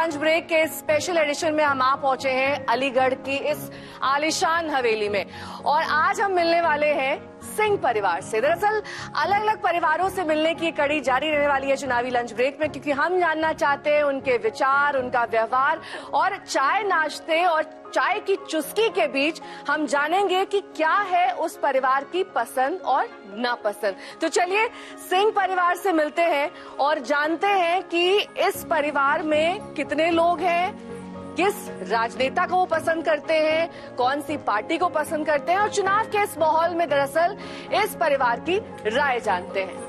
Lunch break के special edition में हम आ पहुंचे हैं अलीगढ़ की इस आलीशान हवेली में और आज हम मिलने वाले हैं सिंह परिवार से। दरअसल अलग अलग परिवारों से मिलने की कड़ी जारी रहने वाली है चुनावी लंच ब्रेक में, क्योंकि हम जानना चाहते हैं उनके विचार, उनका व्यवहार और चाय नाश्ते और चाय की चुस्की के बीच हम जानेंगे कि क्या है उस परिवार की पसंद और नापसंद। तो चलिए सिंह परिवार से मिलते हैं और जानते हैं कि इस परिवार में कितने लोग हैं, किस राजनेता को वो पसंद करते हैं, कौन सी पार्टी को पसंद करते हैं और चुनाव के इस माहौल में दरअसल इस परिवार की राय जानते हैं।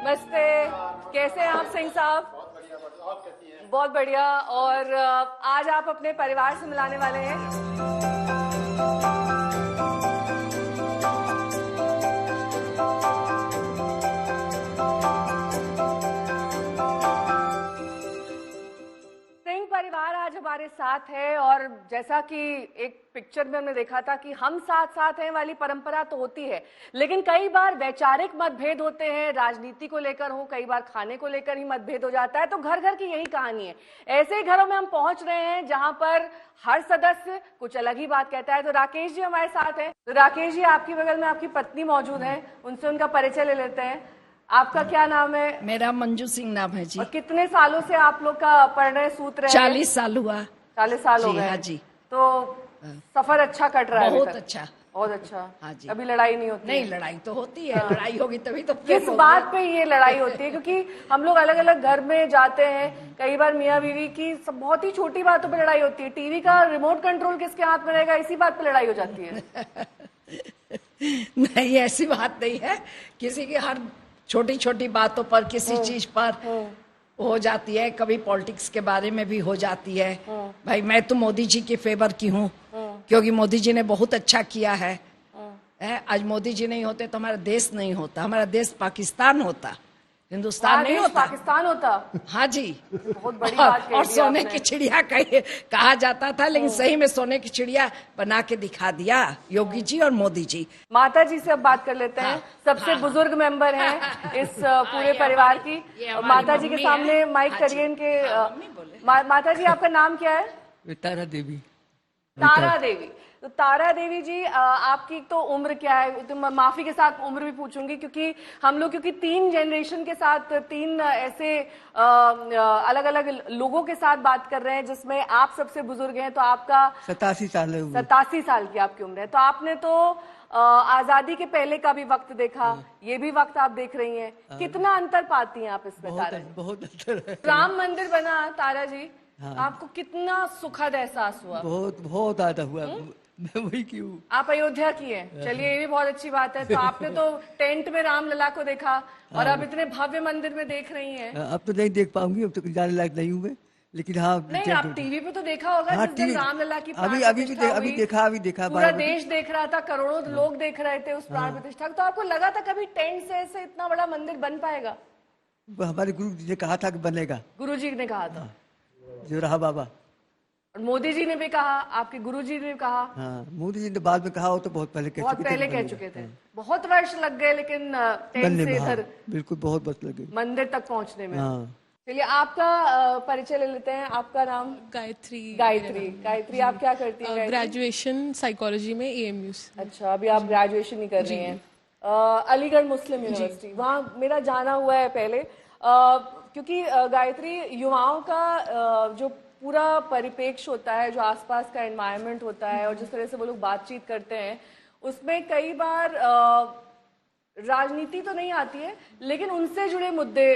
नमस्ते, कैसे हैं आप सिंह साहब? बहुत बढ़िया। और आज आप अपने परिवार से मिलाने वाले हैं। परिवार आज हमारे साथ है और जैसा कि एक पिक्चर में हमने देखा था कि हम साथ साथ हैं वाली परंपरा तो होती है, लेकिन कई बार वैचारिक मतभेद होते हैं, राजनीति को लेकर हो, कई बार खाने को लेकर ही मतभेद हो जाता है। तो घर घर की यही कहानी है। ऐसे ही घरों में हम पहुंच रहे हैं जहां पर हर सदस्य कुछ अलग ही बात कहता है। तो राकेश जी हमारे साथ हैं। तो राकेश जी, आपकी बगल में आपकी पत्नी मौजूद है, उनसे उनका परिचय ले लेते हैं। आपका क्या नाम है? मेरा मंजू सिंह नाम है जी। और कितने सालों से आप लोग का परिणय सूत्र है? 40 साल हुआ। 40 साल हो गए? हाँ जी। तो सफर अच्छा कट रहा है? बहुत अच्छा, बहुत अच्छा। हाँ जी। कभी लड़ाई नहीं होती? नहीं, लड़ाई तो होती है। लड़ाई होगी तभी तो। किस बात पे ये लड़ाई होती है? क्योंकि हम लोग अलग अलग घर में जाते हैं, कई बार मियाँ बीवी की बहुत ही छोटी बातों पे लड़ाई होती है। टीवी का रिमोट कंट्रोल किसके हाथ में रहेगा, इसी बात पे लड़ाई हो जाती है। नहीं, ऐसी बात नहीं है। किसी की हर छोटी छोटी बातों पर, किसी चीज पर हो जाती है। कभी पॉलिटिक्स के बारे में भी हो जाती है। भाई मैं तो मोदी जी के फेवर की हूँ, क्योंकि मोदी जी ने बहुत अच्छा किया है। आज मोदी जी नहीं होते तो हमारा देश नहीं होता, हमारा देश पाकिस्तान होता, हिंदुस्तान नहीं होता, पाकिस्तान होता। हाँ जी। बहुत बड़ी बात और सोने की चिड़िया कहा जाता था, लेकिन सही में सोने की चिड़िया बना के दिखा दिया योगी जी और मोदी जी। माता जी से अब बात कर लेते हैं। सबसे बुजुर्ग मेंबर हैं इस पूरे परिवार की। माता जी के सामने माइक करिए इनके। माता जी, आपका नाम क्या है? तारा देवी। तारा देवी। तो तारा देवी जी, आपकी तो उम्र क्या है? तो माफी के साथ उम्र भी पूछूंगी, क्योंकि हम लोग 3 जनरेशन के साथ, 3 ऐसे अलग अलग लोगों के साथ बात कर रहे हैं, जिसमें आप सबसे बुजुर्ग हैं। तो आपका 87 साल है। 87 साल की आपकी उम्र है। तो आपने तो आजादी के पहले का भी वक्त देखा, ये भी वक्त आप देख रही हैं। कितना अंतर पाती हैं आप इसमें? तारा जी, बहुत अंतर है। राम मंदिर बना, तारा जी, आपको कितना सुखद एहसास हुआ? बहुत बहुत आधा हुआ। मैं वही क्यों। आप अयोध्या की हैं, चलिए ये भी बहुत अच्छी बात है। तो आपने तो टेंट में राम लला को देखा और अब इतने भव्य मंदिर में देख रही हैं। अब तो नहीं देख पाऊंगी, अब तो जाने लायक नहीं हूँ मैं, लेकिन हाँ नहीं, आप टीवी पे तो देखा होगा। जिस दिन रामलला की अभी देखा पूरा देश देख रहा था, करोड़ों लोग देख रहे थे उस प्राण प्रतिष्ठा। तो आपको लगा था कभी टेंट से ऐसे इतना बड़ा मंदिर बन पाएगा? हमारे गुरु जी ने कहा था कि बनेगा। गुरु जी ने कहा था, जो रहा बाबा। और मोदी जी ने भी कहा, आपके गुरुजी ने कहा। हाँ, मोदी जी ने बाद में कहा हो तो बहुत पहले कह चुके थे। बहुत वर्ष लग गए, लेकिन टेंट से इधर बिल्कुल बहुत वर्ष लगे मंदिर तक पहुंचने में। हाँ। चलिए आपका परिचय ले लेते हैं। आपका नाम? गायत्री। गायत्री। गायत्री, आप क्या करती हैं? ग्रेजुएशन साइकोलॉजी में AMU से। अच्छा, अभी आप ग्रेजुएशन ही कर रही हैं। अलीगढ़ मुस्लिम यूनिवर्सिटी, वहाँ मेरा जाना हुआ है पहले। क्योंकि गायत्री, युवाओं का जो पूरा परिपेक्ष होता है, जो आसपास का एनवायरनमेंट होता है और जिस तरह से वो लोग बातचीत करते हैं, उसमें कई बार राजनीति तो नहीं आती है, लेकिन उनसे जुड़े मुद्दे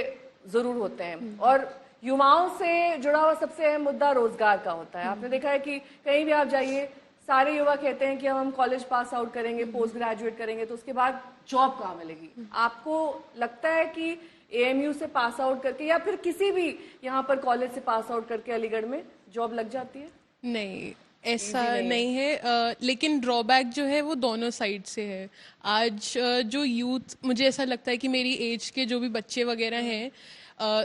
जरूर होते हैं। और युवाओं से जुड़ा हुआ सबसे अहम मुद्दा रोजगार का होता है। आपने देखा है कि कहीं भी आप जाइए, सारे युवा कहते हैं कि हम कॉलेज पास आउट करेंगे, पोस्ट ग्रेजुएट करेंगे, तो उसके बाद जॉब कहाँ मिलेगी? आपको लगता है कि AMU से पास आउट करके या फिर किसी भी यहाँ पर कॉलेज से पास आउट करके अलीगढ़ में जॉब लग जाती है? नहीं, ऐसा नहीं है। लेकिन ड्रॉबैक जो है वो दोनों साइड से है। आज जो यूथ, मुझे ऐसा लगता है कि मेरी एज के जो भी बच्चे वगैरह हैं,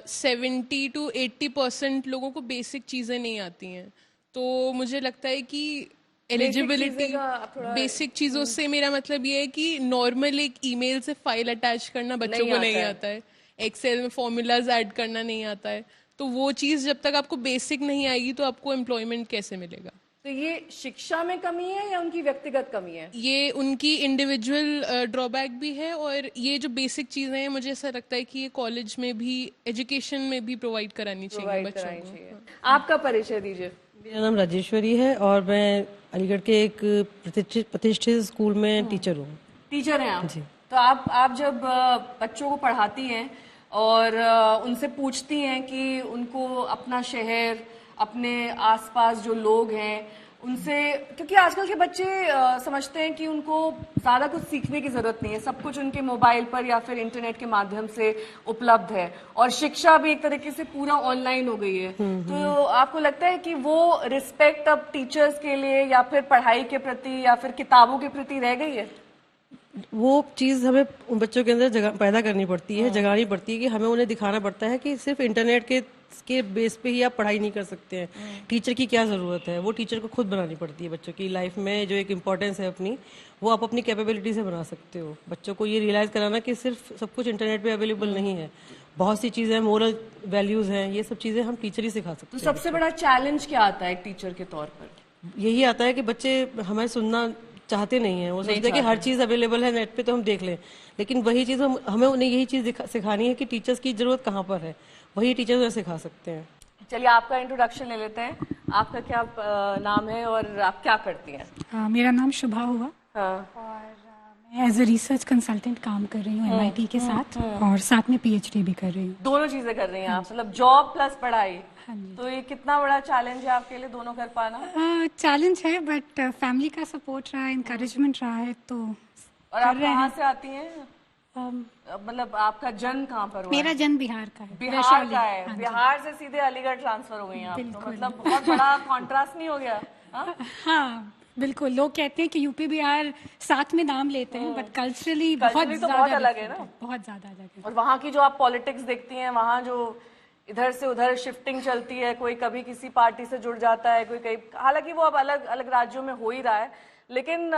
70 to 80% लोगों को बेसिक चीज़ें नहीं आती हैं। तो मुझे लगता है कि एलिजिबिलिटी, बेसिक चीज़ों से मेरा मतलब ये है कि नॉर्मल एक ईमेल से फाइल अटैच करना बच्चों को नहीं आता है। एक्सेल में फॉर्मूलाज ऐड करना नहीं आता है, तो वो चीज़ जब तक आपको बेसिक नहीं आएगी तो आपको एम्प्लॉयमेंट कैसे मिलेगा? तो ये शिक्षा में कमी है या उनकी व्यक्तिगत कमी है? ये उनकी इंडिविजुअल ड्रॉबैक भी है, और ये जो बेसिक चीज़ें हैं मुझे ऐसा लगता है कि ये कॉलेज में भी, एजुकेशन में भी प्रोवाइड करानी चाहिए बच्चों को। आपका परिचय दीजिए। मेरा नाम राजेश्वरी है और मैं अलीगढ़ के एक प्रतिष्ठित स्कूल में टीचर हूँ। टीचर हैं आप? तो आप जब बच्चों को पढ़ाती हैं और उनसे पूछती हैं कि उनको अपना शहर, अपने आसपास जो लोग हैं उनसे, क्योंकि आजकल के बच्चे समझते हैं कि उनको ज्यादा कुछ सीखने की जरूरत नहीं है, सब कुछ उनके मोबाइल पर या फिर इंटरनेट के माध्यम से उपलब्ध है, और शिक्षा भी एक तरीके से पूरा ऑनलाइन हो गई है। तो आपको लगता है कि वो रिस्पेक्ट अब टीचर्स के लिए या फिर पढ़ाई के प्रति या फिर किताबों के प्रति रह गई है? वो चीज़ हमें उन बच्चों के अंदर पैदा करनी पड़ती है, जगानी पड़ती है कि हमें उन्हें दिखाना पड़ता है कि सिर्फ इंटरनेट के बेस पे ही आप पढ़ाई नहीं कर सकते हैं। टीचर की क्या ज़रूरत है, वो टीचर को खुद बनानी पड़ती है। बच्चों की लाइफ में जो एक इम्पोर्टेंस है अपनी, वो आप अपनी कैपेबिलिटी से बना सकते हो। बच्चों को ये रियलाइज़ कराना कि सिर्फ सब कुछ इंटरनेट पे अवेलेबल नहीं है, बहुत सी चीज़ें, मोरल वैल्यूज़ हैं, ये सब चीज़ें हम टीचर ही सिखा सकते हैं। तो सबसे बड़ा चैलेंज क्या आता है एक टीचर के तौर पर? यही आता है कि बच्चे हमें सुनना चाहते नहीं है, वो सोचते हैं कि हर चीज अवेलेबल है नेट पे तो हम देख लें, लेकिन वही चीज हमें उन्हें यही चीज सिखानी है कि टीचर्स की जरूरत कहाँ पर है, वही टीचर्स उन्हें सिखा सकते हैं। चलिए आपका इंट्रोडक्शन ले लेते हैं। आपका क्या नाम है और आप क्या करती हैं? मेरा नाम शुभा हुआ। हाँ। और मैं एज ए रिसर्च कंसल्टेंट काम कर रही हूँ MIT के साथ, और साथ में PhD भी कर रही हूँ। दोनों चीजें कर रही हैं आप, मतलब जॉब प्लस पढ़ाई। तो ये कितना बड़ा चैलेंज है आपके लिए दोनों कर पाना? चैलेंज है, बट फैमिली का सपोर्ट रहा है, इंकरेजमेंट रहा है, तो। और आप कहाँ से आती हैं? मतलब आपका जन्म कहाँ पर हुआ? मेरा जन्म बिहार का है। बिहार का है? हाँ, बिहार से सीधे अलीगढ़ ट्रांसफर हो गई हैं आप, तो मतलब बहुत बड़ा कॉन्ट्रास्ट नहीं हो गया? हाँ, बिल्कुल। लोग कहते हैं कि यूपी बिहार साथ में नाम लेते हैं, बट कल्चरली बहुत अलग है ना, बहुत ज्यादा अलग है। और वहाँ की जो आप पॉलिटिक्स देखती हैं, वहाँ जो इधर से उधर शिफ्टिंग चलती है, कोई कभी किसी पार्टी से जुड़ जाता है, कोई कहीं, हालांकि वो अब अलग अलग राज्यों में हो ही रहा है, लेकिन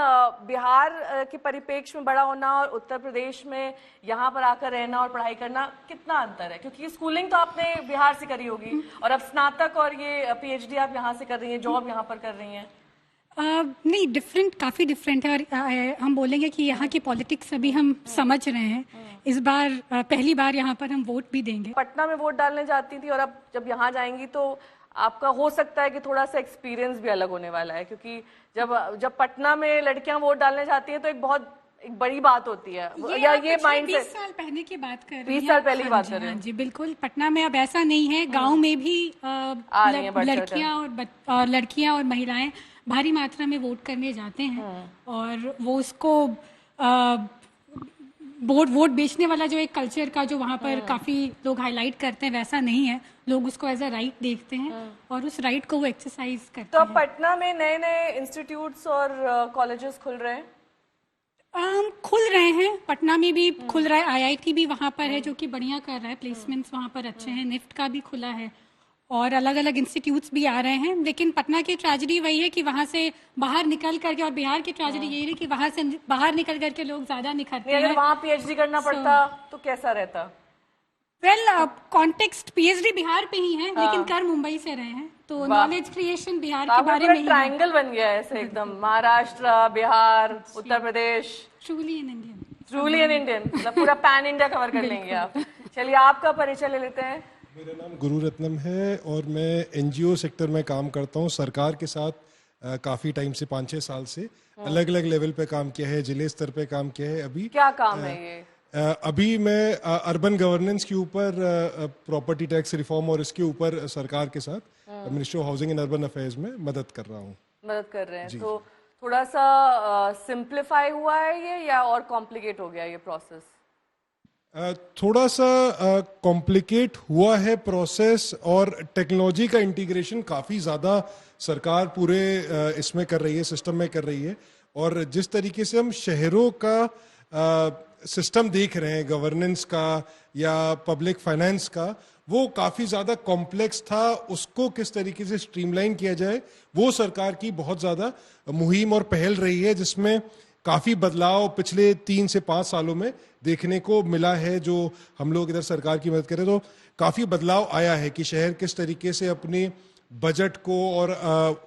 बिहार के परिप्रेक्ष्य में बड़ा होना और उत्तर प्रदेश में यहाँ पर आकर रहना और पढ़ाई करना, कितना अंतर है? क्योंकि स्कूलिंग तो आपने बिहार से करी होगी और अब स्नातक और ये PhD आप यहाँ से कर रही हैं, जॉब यहाँ पर कर रही हैं। नहीं, डिफरेंट, काफी डिफरेंट है। और हम बोलेंगे कि यहाँ की पॉलिटिक्स अभी हम समझ रहे हैं। इस बार पहली बार यहाँ पर हम वोट भी देंगे। पटना में वोट डालने जाती थी और अब जब यहाँ जाएंगी तो आपका हो सकता है कि थोड़ा सा एक्सपीरियंस भी अलग होने वाला है, क्योंकि जब पटना में लड़कियां वोट डालने जाती हैं तो एक बड़ी बात होती है, या ये माइंड से 20 साल पहले की बात कर रही हैं। 20 साल पहले की बात कर रहे हैं। हाँ जी, बिल्कुल। पटना में अब ऐसा नहीं है, गांव में भी लड़कियां और महिलाएं भारी मात्रा में वोट करने जाते हैं, और वो उसको वोट बेचने वाला जो एक कल्चर का जो वहाँ पर काफी लोग हाईलाइट करते हैं, वैसा नहीं है। लोग उसको एज अ राइट देखते हैं और उस राइट को वो एक्सरसाइज करते हैं। तो अब पटना में नए नए इंस्टीट्यूट्स और कॉलेजेस खुल रहे हैं? खुल रहे हैं, पटना में भी खुल रहा है, IIT भी वहाँ पर है जो कि बढ़िया कर रहा है, प्लेसमेंट्स वहाँ पर अच्छे हैं, निफ्ट का भी खुला है, और अलग अलग इंस्टीट्यूट्स भी आ रहे हैं। लेकिन पटना की ट्रेजेडी वही है कि वहाँ से बाहर निकल करके, और बिहार की ट्रेजेडी यही है कि वहाँ से बाहर निकल करके लोग ज्यादा निखरते हैं। अगर वहाँ PhD करना पड़ता तो कैसा रहता? कॉन्टेक्स्ट PhD बिहार पे ही है, लेकिन कर मुंबई से रहे हैं, तो नॉलेज क्रिएशन बिहार के बारे में ट्रायंगल बन गया है ऐसे एकदम, Maharashtra, Bihar, Uttar Pradesh. Truly in Indian, truly in Indian, मतलब पूरा पैन इंडिया कवर कर लेंगे आप। चलिए आपका परिचय ले लेते हैं। मेरा नाम गुरु रत्नम है और मैं NGO सेक्टर में काम करता हूँ, सरकार के साथ काफी टाइम से, 5-6 साल से अलग अलग लेवल पे काम किया है, जिले स्तर पे काम किया है। अभी क्या काम है ये? अभी मैं अर्बन गवर्नेंस के ऊपर, प्रॉपर्टी टैक्स रिफॉर्म और इसके ऊपर सरकार के साथ ministry of housing and urban affairs में मदद कर रहा हूँ। मदद कर रहे हैं, तो थोड़ा सा सिंप्लीफाई हुआ है ये, या और कॉम्प्लिकेट हो गया ये प्रोसेस? थोड़ा सा कॉम्प्लिकेट हुआ है प्रोसेस, और टेक्नोलॉजी का इंटीग्रेशन काफ़ी ज़्यादा सरकार पूरे इसमें कर रही है, सिस्टम में कर रही है। और जिस तरीके से हम शहरों का सिस्टम देख रहे हैं, गवर्नेंस का या पब्लिक फाइनेंस का, वो काफ़ी ज़्यादा कॉम्प्लेक्स था। उसको किस तरीके से स्ट्रीमलाइन किया जाए, वो सरकार की बहुत ज़्यादा मुहिम और पहल रही है, जिसमें काफी बदलाव पिछले 3 से 5 सालों में देखने को मिला है। जो हम लोग इधर सरकार की मदद करें तो काफी बदलाव आया है कि शहर किस तरीके से अपने बजट को और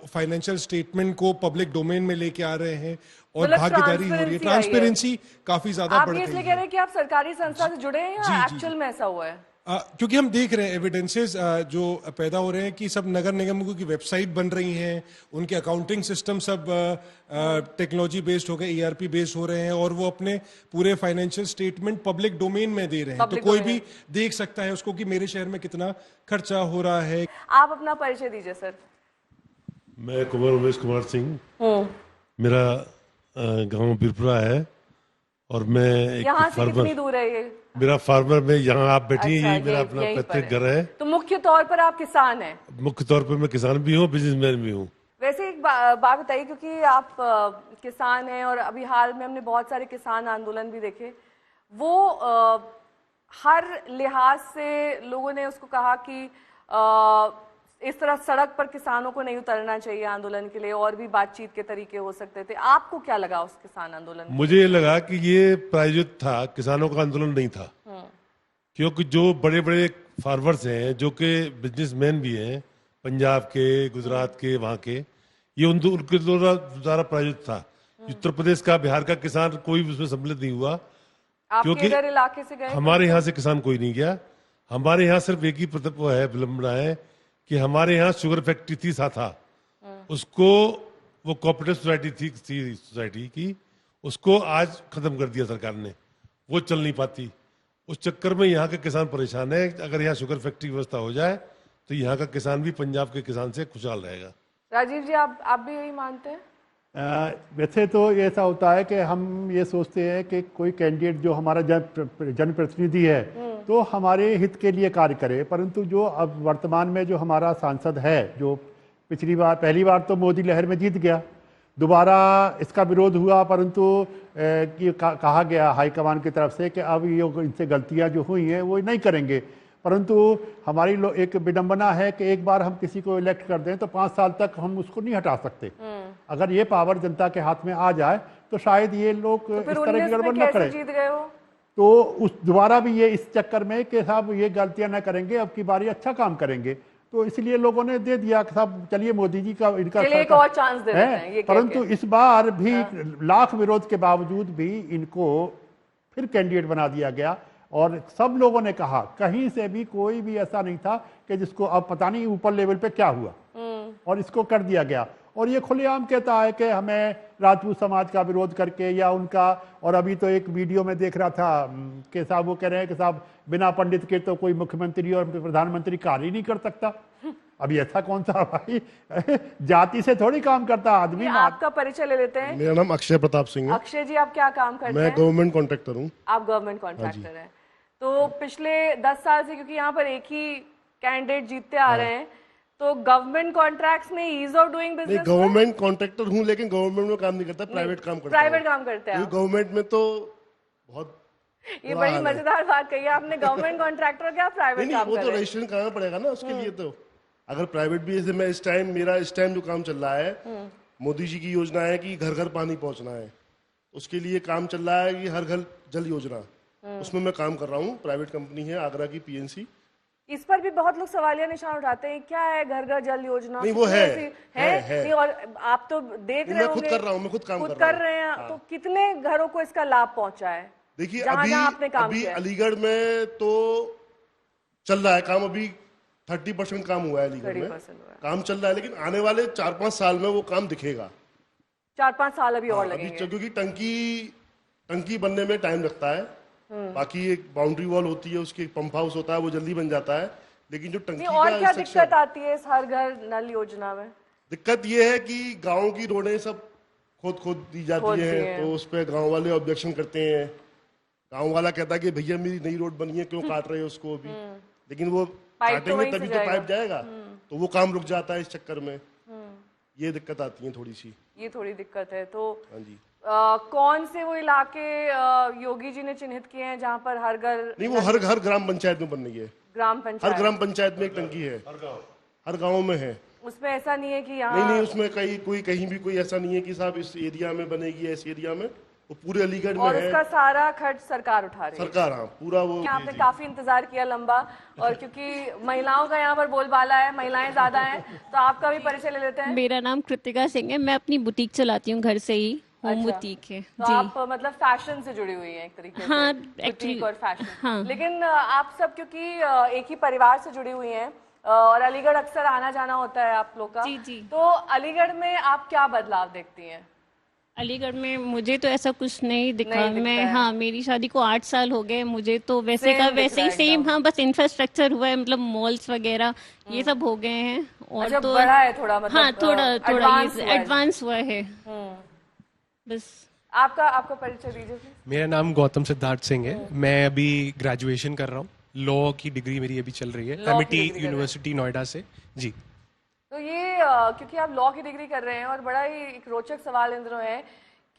फाइनेंशियल स्टेटमेंट को पब्लिक डोमेन में लेके आ रहे हैं और मतलब भागीदारी हो रही है, ट्रांसपेरेंसी काफी ज्यादा आप बढ़ ये गई इसलिए कह रहे हैं कि आप सरकारी संस्था से जुड़े हैं या एक्चुअल में ऐसा हुआ है? क्योंकि हम देख रहे हैं एविडेंसेस जो पैदा हो रहे हैं कि सब नगर निगमों की वेबसाइट बन रही हैं, उनके अकाउंटिंग सिस्टम सब टेक्नोलॉजी बेस्ड हो गए, ERP बेस्ड हो रहे हैं और वो अपने पूरे फाइनेंशियल स्टेटमेंट पब्लिक डोमेन में दे रहे हैं, तो कोई भी देख सकता है उसको कि मेरे शहर में कितना खर्चा हो रहा है। आप अपना परिचय दीजिए सर। मैं कुंवर उमेश कुमार सिंह, मेरा गांव बिरपुरा है और मैं एक यहाँ से फार्मर, कितनी दूर है ये? मेरा फार्मर में यहाँ आप बैठी हैं, अच्छा, यही मेरा अपना यहीं पर पैतृक घर है। तो मुख्य तौर पर आप किसान हैं? मुख्य तौर पे मैं किसान भी हूँ, बिजनेसमैन भी हूँ। वैसे एक बात बताइए, क्योंकि आप किसान हैं और अभी हाल में हमने बहुत सारे किसान आंदोलन भी देखे, वो हर लिहाज से लोगों ने उसको कहा कि इस तरह सड़क पर किसानों को नहीं उतरना चाहिए आंदोलन के लिए, और भी बातचीत के तरीके हो सकते थे। आपको क्या लगा उस किसान आंदोलन में? मुझे ये लगा कि ये प्रायोजित था, किसानों का आंदोलन नहीं था, क्योंकि जो बड़े बड़े फार्मर्स हैं जो कि बिजनेसमैन भी हैं, पंजाब के, गुजरात के, वहाँ के, ये उनके द्वारा प्रायोजित था। उत्तर प्रदेश का, बिहार का किसान कोई भी उसमें सम्मिलित नहीं हुआ, क्योंकि इधर इलाके से गए? हमारे यहाँ से किसान कोई नहीं गया। हमारे यहाँ सिर्फ एक ही विलंबना है कि हमारे यहाँ शुगर फैक्ट्री थी साथा, उसको वो कोऑपरेटिव सोसाइटी थी सोसाइटी की, उसको आज खत्म कर दिया सरकार ने, वो चल नहीं पाती। उस चक्कर में यहाँ के किसान परेशान है। अगर यहाँ शुगर फैक्ट्री व्यवस्था हो जाए तो यहाँ का किसान भी पंजाब के किसान से खुशहाल रहेगा। राजीव जी, आप भी यही मानते हैं? वैसे तो ये ऐसा होता है कि हम ये सोचते हैं कि कोई कैंडिडेट जो हमारा जनप्रतिनिधि है तो हमारे हित के लिए कार्य करे, परंतु जो अब वर्तमान में जो हमारा सांसद है, जो पहली बार तो मोदी लहर में जीत गया, दोबारा इसका विरोध हुआ, परंतु कहा गया हाईकमान की तरफ से कि अब ये इनसे गलतियां जो हुई हैं वो नहीं करेंगे। परंतु हमारी एक विडंबना है कि एक बार हम किसी को इलेक्ट कर दें तो 5 साल तक हम उसको नहीं हटा सकते। अगर ये पावर जनता के हाथ में आ जाए तो शायद ये लोग तो इस तरह की गड़बड़ न करें। जीत गए हो? तो उस दोबारा भी ये इस चक्कर में कि साहब ये गलतियां ना करेंगे, अब की बारी अच्छा काम करेंगे, तो इसलिए लोगों ने दे दिया कि साहब चलिए मोदी जी का इनका एक और चांस दे देते हैं, ये परंतु इस बार भी लाख विरोध के बावजूद भी इनको फिर कैंडिडेट बना दिया गया। और सब लोगों ने कहा, कहीं से भी कोई भी ऐसा नहीं था कि जिसको अब पता नहीं ऊपर लेवल पे क्या हुआ, और इसको कर दिया गया। और ये खुलेआम कहता है कि हमें राजपूत समाज का विरोध करके या उनका, और अभी तो एक वीडियो में देख रहा था कि साहब वो कह रहे हैं कि साहब बिना पंडित के तो कोई मुख्यमंत्री और प्रधानमंत्री कार्य ही नहीं कर सकता। अभी ऐसा कौन सा भाई जाति से थोड़ी काम करता आदमी। आपका परिचय ले लेते हैं। मेरा नाम अक्षय प्रताप सिंह है। अक्षय जी, आप क्या काम करते हैं? मैं गवर्नमेंट कॉन्ट्रैक्टर हूँ। आप गवर्नमेंट कॉन्ट्रैक्टर हैं। तो पिछले 10 साल से, क्योंकि यहाँ पर एक ही कैंडिडेट जीतते आ रहे हैं, तो गवर्नमेंट कॉन्ट्रैक्ट्स में ease of doing business? Government contractor हूँ, लेकिन गवर्नमेंट में काम नहीं करता, प्राइवेट काम करता। प्राइवेट काम करते हैं? गवर्नमेंट में तो बहुत ये बड़ी मजेदार बात कही आपने, गवर्नमेंट कॉन्ट्रैक्टर क्या प्राइवेट काम वो कर तो रहे हैं? रजिस्ट्रेशन कराना पड़ेगा ना उसके लिए। तो अगर प्राइवेट भी, जैसे मैं मेरा इस टाइम जो काम चल रहा है, मोदी जी की योजना है कि घर घर पानी पहुंचना है, उसके लिए काम चल रहा है कि हर घर जल योजना, उसमें मैं काम कर रहा हूँ। प्राइवेट कंपनी है आगरा की, PNC। इस पर भी बहुत लोग सवालिया निशान उठाते हैं, क्या है घर घर जल योजना? नहीं, वो है। नहीं, और आप तो देख रहे हो, मैं खुद कर रहा हूँ, मैं खुद काम कर रहे हैं। तो कितने घरों को इसका लाभ पहुंचा है? देखिए अभी अलीगढ़ में तो चल रहा है काम, अभी 30% काम हुआ है अलीगढ़ में, काम चल रहा है, लेकिन आने वाले 4-5 साल में वो काम दिखेगा। 4-5 साल अभी और लगेंगे, क्योंकि टंकी बनने में टाइम लगता है। बाकी एक बाउंड्री वॉल होती है, उसके पंप हाउस होता है, वो जल्दी बन जाता है, लेकिन जो टंकी और क्या दिक्कत आती है इस हर घर नल योजना में? दिक्कत ये है कि गाँव की रोडें सब खोद दी जाती है, तो उस पर गाँव वाले ऑब्जेक्शन करते हैं। गाँव वाला कहता है कि भैया मेरी नई रोड बनी है, क्यों काट रहे हो उसको अभी, लेकिन वो काटेंगे तभी तो पाइप जाएगा, तो वो काम रुक जाता है इस चक्कर में। ये दिक्कत आती है थोड़ी सी, ये थोड़ी दिक्कत है। तो हाँ जी, कौन से वो इलाके योगी जी ने चिन्हित किए हैं जहाँ पर हर घर? नहीं, वो हर ग्राम पंचायत में बन रही है। ग्राम पंचायत, हर ग्राम पंचायत में एक टंकी है, हर गाँव में है। उसमें ऐसा नहीं है कि यहाँ नहीं, उसमें कोई कहीं भी कोई ऐसा नहीं है कि साहब इस एरिया में बनेगी, इस एरिया में वो पूरे अलीगढ़ में और है। उसका सारा खर्च सरकार उठा रही है। सरकार, हाँ, पूरा वो। आपने काफी इंतजार किया लंबा, और क्योंकि महिलाओं का यहाँ पर बोलबाला है, महिलाएं ज्यादा हैं, तो आपका भी परिचय ले लेते हैं। मेरा नाम कृतिका सिंह है, मैं अपनी बुटीक चलाती हूँ, घर से ही होम बुटीक है तो जी। आप मतलब फैशन से जुड़ी हुई हैं एक तरीके से। हाँ, बुटीक actually, और फैशन। हाँ। लेकिन आप सब क्योंकि एक ही परिवार से जुड़ी हुई हैं, और अलीगढ़ अक्सर आना जाना होता है आप लोग का, जी जी। तो अलीगढ़ में आप क्या बदलाव देखती हैं? अलीगढ़ में मुझे तो ऐसा कुछ नहीं दिखा। नहीं दिखता मैं है। हाँ, मेरी शादी को 8 साल हो गए, मुझे तो वैसे Same का दिख वैसे रहा ही है सेम। एकदम। हाँ, बस इंफ्रास्ट्रक्चर हुआ है, मतलब मॉल्स वगैरह ये सब हो गए हैं। और अच्छा, तो बड़ा है थोड़ा, मतलब हाँ, थोड़ा advance हुआ है। एडवांस हुआ है बस। आपका परिचय दीजिए please। मेरा नाम गौतम सिद्धार्थ सिंह है। मैं अभी ग्रेजुएशन कर रहा हूँ, लॉ की डिग्री मेरी अभी चल रही है Law की एमिटी degree कर रहे हैं। यूनिवर्सिटी नोएडा से जी। तो ये क्योंकि आप लॉ की डिग्री कर रहे हैं, और बड़ा ही एक रोचक सवाल इन दिनों है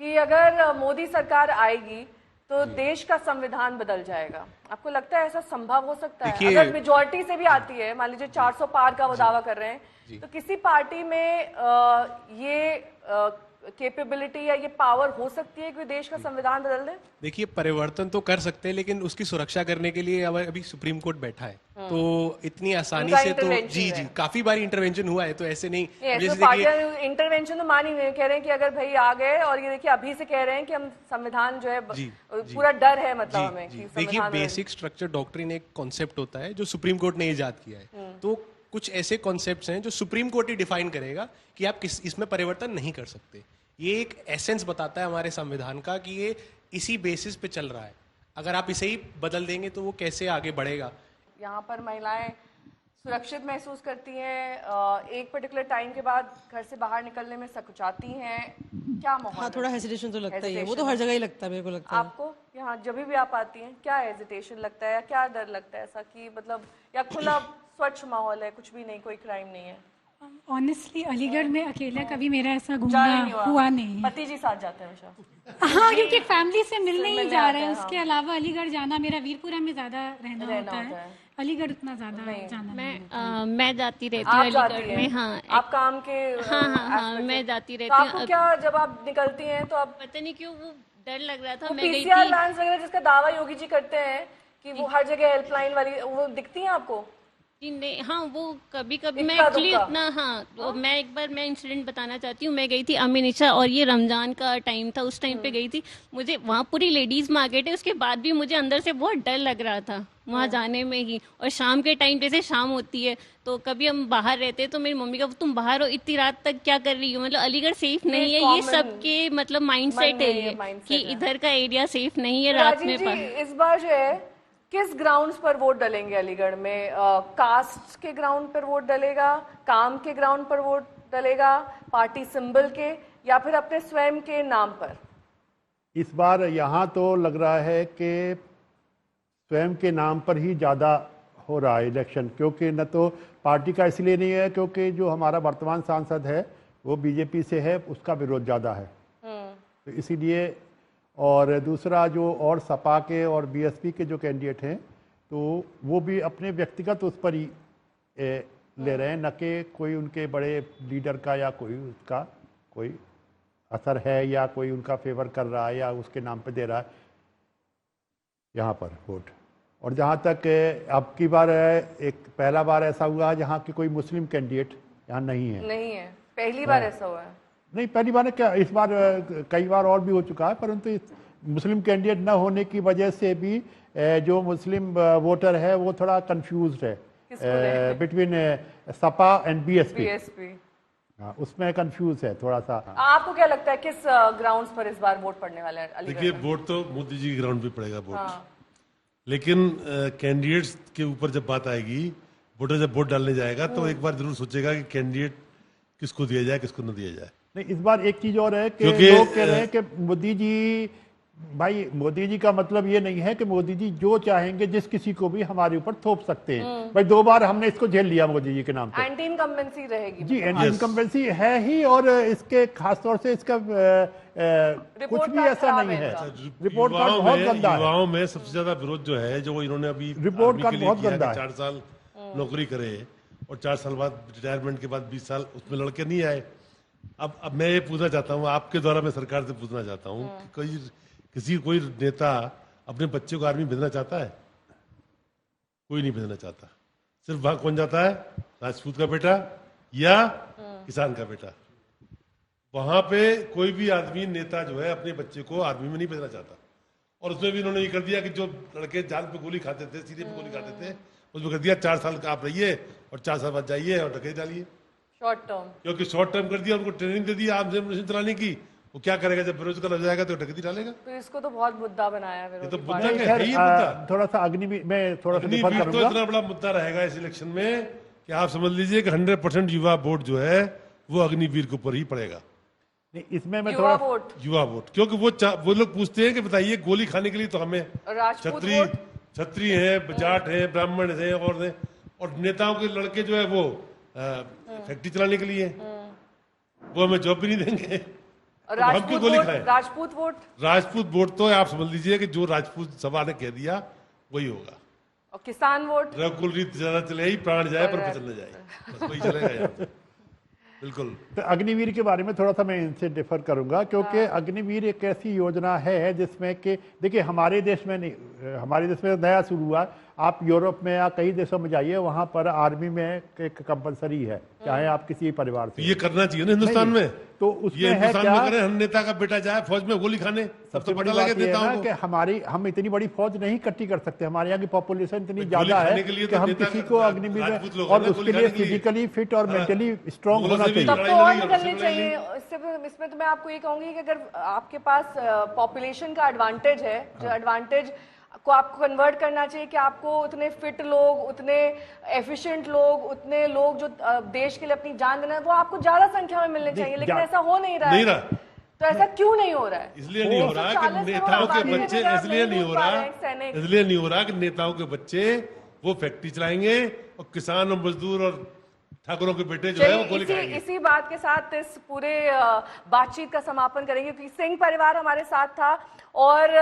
कि अगर मोदी सरकार आएगी तो देश का संविधान बदल जाएगा। आपको लगता है ऐसा संभव हो सकता है? देखिए- अगर मेजोरिटी से भी आती है, मान लीजिए 400 पार का वो दावा कर रहे हैं, तो किसी पार्टी में ये कैपेबिलिटी या ये पावर हो सकती है कि देश का संविधान बदल दे? देखिए, परिवर्तन तो कर सकते हैं, लेकिन उसकी सुरक्षा करने के लिए अभी सुप्रीम कोर्ट बैठा है, तो इतनी आसानी उनका से तो intervention जी है। जी काफी बार इंटरवेंशन हुआ है, तो ऐसे नहीं। ऐसे जैसे पार्टियां देखिए, इंटरवेंशन तो मान ही नहीं, कह रहे हैं कि अगर भाई आ गए, और ये देखिए अभी से कह रहे हैं कि हम संविधान जो है जी, पूरा डर है, मतलब हमें जी, कि देखिए, संविधान बदल- बेसिक स्ट्रक्चर डॉक्ट्रिन एक कॉन्सेप्ट होता है जो सुप्रीम कोर्ट ने इजाद किया है। तो कुछ ऐसे कॉन्सेप्ट्स हैं जो सुप्रीम कोर्ट ही डिफाइन करेगा कि आप किस इसमें परिवर्तन नहीं कर सकते। ये एक एसेंस बताता है हमारे संविधान का कि ये इसी बेसिस पे चल रहा है। अगर आप इसे ही बदल देंगे तो वो कैसे आगे बढ़ेगा। यहाँ पर महिलाएं सुरक्षित महसूस करती हैं, एक पर्टिकुलर टाइम के बाद घर से बाहर निकलने में सकुचाती हैं, क्या माहौल हाँ, है? थोड़ा हेजिटेशन तो लगता ही है, वो तो Hesitation हर है। जगह ही लगता है, मेरे को लगता है। आपको यहाँ जब भी आप आती हैं क्या हेजिटेशन लगता है, या क्या डर लगता है ऐसा कि मतलब, या खुला स्वच्छ माहौल है, कुछ भी नहीं, कोई क्राइम नहीं है? ऑनेस्टली अलीगढ़ में अकेला कभी मेरा ऐसा जा घूमना ही नहीं हुआ नहीं। पति जी साथ जाते हैं हमेशा? हाँ, क्योंकि फैमिली से मिलने ही मिलने जा आते रहे हैं। हैं, उसके अलावा अलीगढ़ जाना, मेरा वीरपुरा में ज्यादा रहना होता है, अलीगढ़ उतना ज्यादा जाना नहीं। मैं जाती रहती हूँ आप जाती अलीगढ़ हैं? में। हाँ, आप काम के हाँ हाँ हाँ, aspect मैं से? जाती तो रहती आपको हूँ। क्या, जब आप निकलती हैं तो आप पता नहीं क्यों वो डर लग रहा था। वो मैं गई PCR थी। वैन्स वगैरह जिसका दावा योगी जी करते हैं कि वो हर जगह हेल्पलाइन वाली, वो दिखती हैं आपको? जी नहीं, हाँ, वो कभी कभी मैं इक्का एक्चुअली दुक्का। उतना हाँ, तो मैं एक बार मैं इंसिडेंट बताना चाहती हूँ। मैं गई थी अमीनिशा, और ये रमजान का टाइम था, उस टाइम पे गई थी। मुझे वहाँ पूरी लेडीज मार्केट है, उसके बाद भी मुझे अंदर से बहुत डर लग रहा था वहाँ जाने में ही। और शाम के टाइम, जैसे शाम होती है तो कभी हम बाहर रहते हैं, तो मेरी मम्मी का तुम बाहर हो इतनी रात तक क्या कर रही हो, मतलब अलीगढ़ सेफ नहीं है। ये common सबके मतलब माइंडसेट है ये mindset कि है। इधर का एरिया सेफ नहीं है रात राजीव में। जी, इस बार जो है किस ग्राउंड्स पर वोट डलेंगे अलीगढ़ में? कास्ट के ग्राउंड पर वोट डलेगा, काम के ग्राउंड पर वोट डलेगा, पार्टी सिंबल के, या फिर अपने स्वयं के नाम पर? इस बार यहाँ तो लग रहा है कि स्वयं के नाम पर ही ज़्यादा हो रहा है इलेक्शन, क्योंकि न तो पार्टी का इसलिए नहीं है क्योंकि जो हमारा वर्तमान सांसद है वो बीजेपी से है, उसका विरोध ज़्यादा है, तो इसीलिए। और दूसरा जो और सपा के और बीएसपी के जो कैंडिडेट हैं तो वो भी अपने व्यक्तिगत उस पर ही ले रहे हैं, न कि कोई उनके बड़े लीडर का या कोई उसका कोई असर है या कोई उनका फेवर कर रहा है या उसके नाम पे दे रहा है यहाँ पर वोट। और जहाँ तक अब की बार एक पहला बार ऐसा हुआ जहाँ की कोई मुस्लिम कैंडिडेट यहाँ नहीं है। नहीं है, पहली बार ऐसा हुआ है? नहीं, पहली बार क्या, इस बार कई बार और भी हो चुका है, परंतु इस मुस्लिम कैंडिडेट न होने की वजह से भी जो मुस्लिम वोटर है वो थोड़ा कंफ्यूज्ड है बिटवीन सपा एंड बीएसपी। हाँ, उसमें कंफ्यूज है थोड़ा सा। आपको क्या लगता है किस ग्राउंड्स पर इस बार वोट पड़ने वाला है अलीगढ़ देखिए, में? वोट तो मोदी जी के ग्राउंड पे पड़ेगा वोट। हाँ। लेकिन कैंडिडेट्स के ऊपर जब बात आएगी, वोटर जब वोट डालने जाएगा तो एक बार जरूर सोचेगा कि कैंडिडेट किसको दिया जाए, किसको न दिया जाए। नहीं, इस बार एक चीज और है कि क्योंकि लोग कह रहे हैं कि मोदी जी, भाई मोदी जी का मतलब ये नहीं है कि मोदी जी जो चाहेंगे जिस किसी को भी हमारे ऊपर थोप सकते हैं। भाई 2 बार हमने इसको झेल लिया मोदी जी के नाम पे। एंटी इनकम्बेंसी रहेगी जी, एंटी इनकम्बेंसी है ही, और इसके खासतौर से इसका कुछ भी ऐसा नहीं है। रिपोर्ट कार्ड बहुत गंदा है। युवाओं में सबसे ज्यादा विरोध जो है, जो इन्होंने अभी रिपोर्ट कार्ड बहुत गंदा है। 4 साल नौकरी करे और 4 साल बाद रिटायरमेंट के बाद 20 साल उसमें लड़के नहीं आए। अब मैं ये पूछना चाहता हूँ आपके द्वारा, मैं सरकार से पूछना चाहता हूँ कि कोई किसी कोई नेता अपने बच्चे को आर्मी भेजना चाहता है? कोई नहीं भेजना चाहता। सिर्फ वहां कौन जाता है? राजपूत का बेटा या किसान का बेटा। वहां पे कोई भी आदमी नेता जो है अपने बच्चे को आर्मी में नहीं भेजना चाहता। और उसमें भी इन्होंने ये कर दिया कि जो लड़के जान पे गोली खाते थे, सीधे पे गोली खाते थे, उसमें कर दिया 4 साल का आप रहिए और 4 साल बाद जाइए और डकैती डालिए। शॉर्ट टर्म, क्योंकि शॉर्ट टर्म कर दिया, उनको ट्रेनिंग दे दी आर्म्स एम्युनिशन चलाने की। वो क्या करेगा जब बेरोजगार हो जाएगा तो डकैती डालेगा। तो इसको तो बहुत मुद्दा बनाया है ये तो विरोधी मुद्दा पार्टी। क्या है, यही मुद्दा। थोड़ा सा अग्निवीर मैं थोड़ा सा डिफर अग्निवीर तो करूंगा। इतना बड़ा मुद्दा रहेगा इस इलेक्शन में कि आप समझ लीजिए कि 100% युवा वोट जो है वो अग्निवीर के ऊपर ही पड़ेगा। नहीं, इसमें मैं युवा थोड़ा वोट, युवा वोट, क्योंकि वो लोग पूछते हैं कि बताइए गोली खाने के लिए तो हमें राजपूत वोट, छत्री हैं, जाट हैं, ब्राह्मण हैं और नेताओं के लड़के जो है वो फैक्ट्री चलाने के लिए वो हमें जॉब भी नहीं देंगे। तो हम क्यों गोली खाएं? राजपूत वोट, राजपूत वोट तो आप समझ लीजिए कि जो राजपूत सभा ने कह दिया वही होगा। और किसान वोट, रघुकुल रीत ज्यादा चले ही प्राण जाए पर फसल न जाए, बस वही चलेगा यहाँ पे। बिल्कुल। तो अग्निवीर के बारे में थोड़ा सा मैं इनसे डिफर करूंगा, क्योंकि अग्निवीर एक ऐसी योजना है जिसमें कि देखिए हमारे देश में नहीं, हमारे देश में नया शुरू हुआ। आप यूरोप में या कई देशों में जाइए, वहां पर आर्मी में एक कंपलसरी है, चाहे आप किसी परिवार से। ये करना चाहिए ना हिंदुस्तान में। तो उसमें ये है हिंदुस्तान क्या, में करें, हम नेता का बेटा जाए फौज में गोली खाने, सबसे तो बड़ी पता लगे बात ये है नेताओं ना को। कि हम इतनी बड़ी फौज नहीं इकट्ठी कर सकते। हमारे यहाँ की पॉपुलेशन इतनी गोली ज्यादा खाने है के लिए कि तो हम नेता किसी का को अग्निवीर में, राजपूत लोग और हैं ना, उसके गोली लिए खाने के लिए। फिजिकली फिट और मेंटली स्ट्रांग मुगलों होना से भी चाहिए। तब तो लड़ाई और लड़ी, निकलनी लड़ाई चाहिए। इसमें तो मैं आपको ये कहूंगी कि अगर आपके पास पॉपुलेशन का एडवांटेज है, जो एडवांटेज को आपको कन्वर्ट करना चाहिए कि आपको उतने फिट लोग, उतने एफिशिएंट लोग, उतने लोग जो देश के लिए अपनी जान देना है, वो आपको ज्यादा संख्या में मिलने चाहिए। लेकिन ऐसा हो नहीं रहा है। तो ऐसा क्यों नहीं हो रहा है? इसलिए नहीं हो रहा कि नेताओं के बच्चे, इसलिए नहीं हो रहा कि नेताओं के बच्चे वो फैक्ट्री चलाएंगे और किसान और मजदूर और ठाकुरों के बेटे जो है वो गोली खाएंगे। इसी बात के साथ इस पूरे बातचीत का समापन करेंगे, क्योंकि सिंह परिवार हमारे साथ था और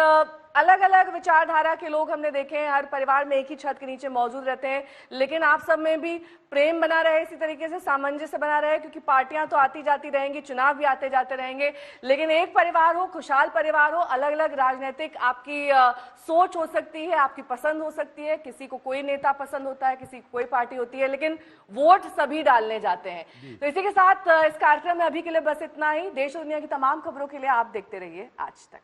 अलग अलग विचारधारा के लोग हमने देखे हैं, हर परिवार में एक ही छत के नीचे मौजूद रहते हैं, लेकिन आप सब में भी प्रेम बना रहे, इसी तरीके से सामंजस्य बना रहे, क्योंकि पार्टियां तो आती जाती रहेंगी, चुनाव भी आते जाते रहेंगे, लेकिन एक परिवार हो, खुशहाल परिवार हो। अलग अलग राजनीतिक आपकी सोच हो सकती है, आपकी पसंद हो सकती है, किसी को कोई नेता पसंद होता है, किसी को कोई पार्टी होती है, लेकिन वोट सभी डालने जाते हैं। तो इसी के साथ इस कार्यक्रम में अभी के लिए बस इतना ही। देश और दुनिया की तमाम खबरों के लिए आप देखते रहिए आज तक।